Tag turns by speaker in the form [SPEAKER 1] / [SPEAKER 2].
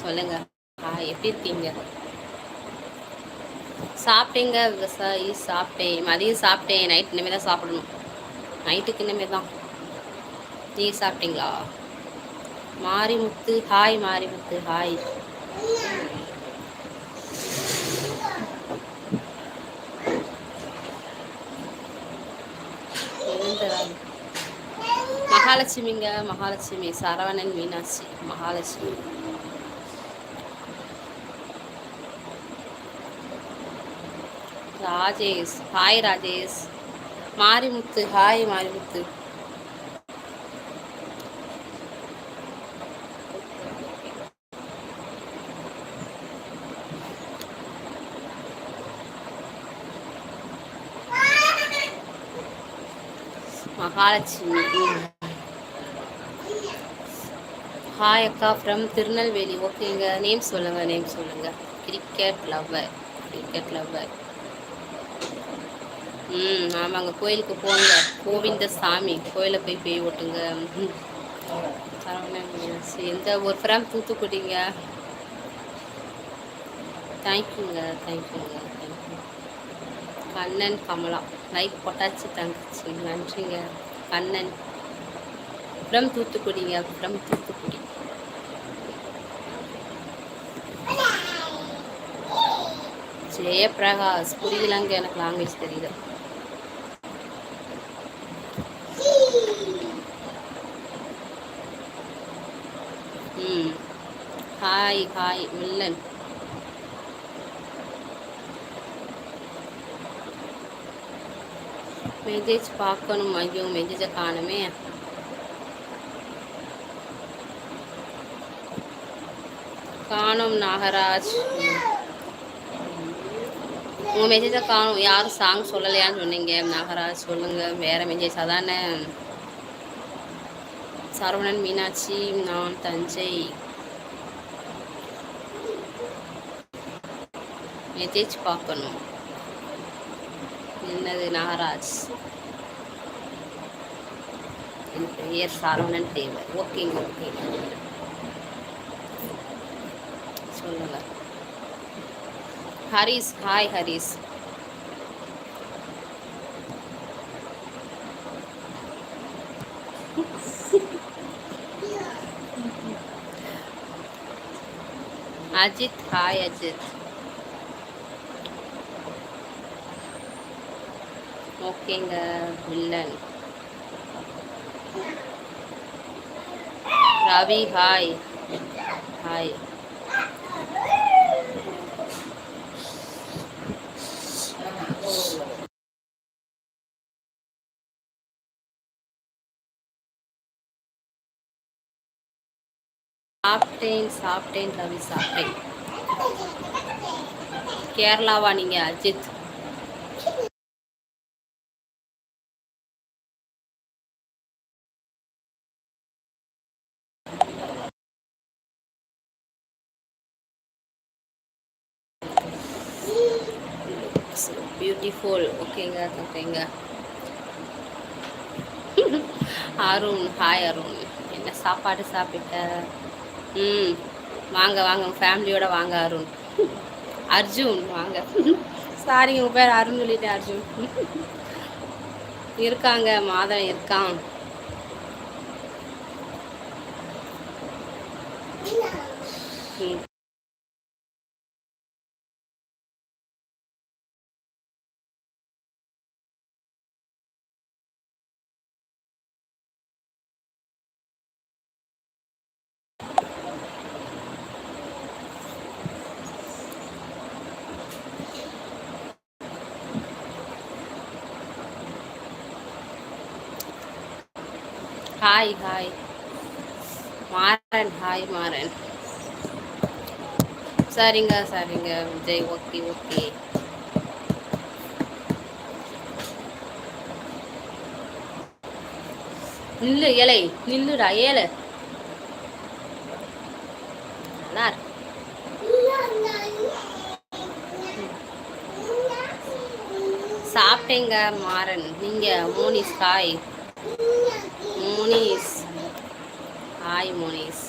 [SPEAKER 1] சொல்லுங்க. எப்படி இருக்கீங்க? சாப்பிட்டீங்க விவசாயி? சாப்பிட்டேன், மதியம் சாப்பிட்டேன். நைட் இனிமேல் தான் சாப்பிடணும். நைட்டுக்கு இனிமேல் தான். நீங்கள் சாப்பிட்டீங்களா? மாரிமுத்து ஹாய். மாரிமுத்து ஹாய். மகாலட்சுமிங்க, Mahalakshmi. Saravanan, Meenakshi, Mahalakshmi. Rajesh hi. Rajesh. Marimuthu hi. Marimuthu. Mahalakshmi hi அக்கா ஃப்ரம் திருநெல்வேலி. ஓகேங்க. நேம் சொல்லுங்க, நேம் சொல்லுங்க. Cricket lover, cricket lover. ஆமாங்க. கோயிலுக்கு போங்க. கோவிந்த சாமி கோயிலை போய் பேய் ஓட்டுங்க. எந்த ஒரு ஃப்ரம் தூத்துக்குடிங்க. தேங்க்யூங்க, தேங்க்யூங்க, தேங்க்யூ. கண்ணன் கமலா லைக் போட்டாச்சு. தங்கச்சி நன்றிங்க. கண்ணன் ஃப்ரம் தூத்துக்குடிங்க, ஃப்ரம் தூத்துக்குடி. ஜெயபிரகாஷ் புரியலங்க, எனக்கு லாங்குவேஜ் தெரியல. Hi hi melon. மெசேஜ் பார்க்கணும். ஐயோ மெசேஜை காணுமே. காணும் நாகராஜ். உங்கள் மெசேஜை காணும். யாரும் சாங் சொல்லலையான்னு சொன்னீங்க நாகராஜ். சொல்லுங்கள் வேறு மெசேஜ். அதானே. சரவணன், மீனாட்சி. நான் தஞ்சை. மெசேஜ் பார்க்கணும். என்னது நாகராஜ்? என் பெயர் சரவணன் தேவர். ஓகேங்க, ஓகேங்க. சொல்லுங்க. ஹரிஸ் ஹாய். ஹரிஸ். அஜித் ஹாய். அஜித். ஓகேங்க. வில்லன். ரவி ஹாய். ஹாய். சாப்பிட்டேன், சாப்பிட்டேன் ரவி, சாப்பிட்டேன். கேரளாவா நீங்க? அஜித். பியூட்டிஃபுல். ஓகேங்க, ஓகேங்க. அருண் ஹாய். அருண் என்ன சாப்பாடு சாப்பிட்ட? வாங்க வாங்க ஃபேமிலியோட வாங்க. அருண். அர்ஜுன் வாங்க. சாரிங்க உங்கள் பேர் அருண் சொல்லிட்டேன். அர்ஜுன் இருக்காங்க. மாதவன் இருக்கான். Hi hi. Maran hi. Maran. சரிங்க சரிங்க விஜய். Okay okay. நில்லு ஏழை, நில்லுடா ஏழை. நல்லா இருக்கு. சாப்பிட்டேங்க மாறன். நீங்க? மோனிஸ் ஹாய். மோனிஸ் ஹாய். மோனிஸ்